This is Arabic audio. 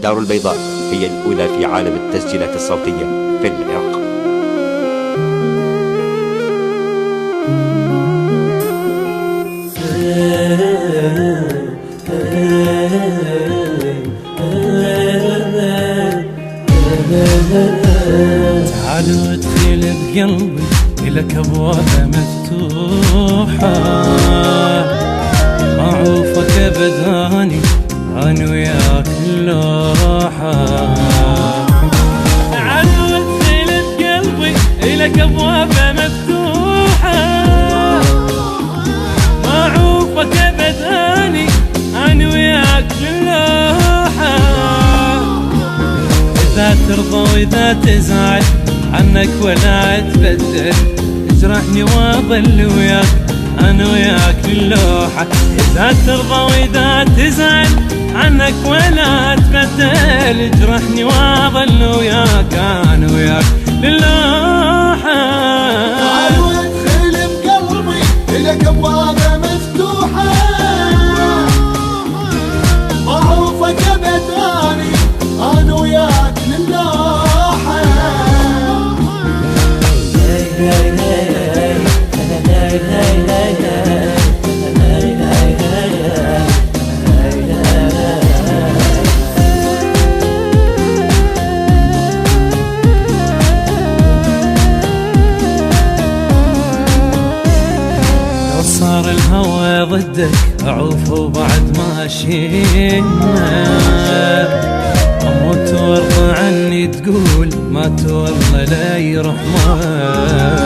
الدار البيضاء هي الأولى في عالم التسجيلات الصوتية في العراق. تعالوا ادخل بقلبي إلك أبواب مفتوحة، معروفك بداني أنا وياك اللوحة. تعالوا ادخل بقلبي إلك أبواب مفتوحة، معروفك بداني أنا وياك اللوحة. إذا ترضى وإذا تزعل عنك ولا اتبدل، اجرحني واظل وياك انا وياك اللوحة. اذا ترضى واذا تزعل عنك ولا اتبدل، اجرحني واظل وياك انا وياك اللوحة. تعالوا ادخل بقلبي الك ابواب مفتوحة، معروفك بداني انا وياك للوحة. لو صار الهوى ضدك اعوف وبعد ماشينا، اموت وارضى عني تقول ما تولى لا يرحمن.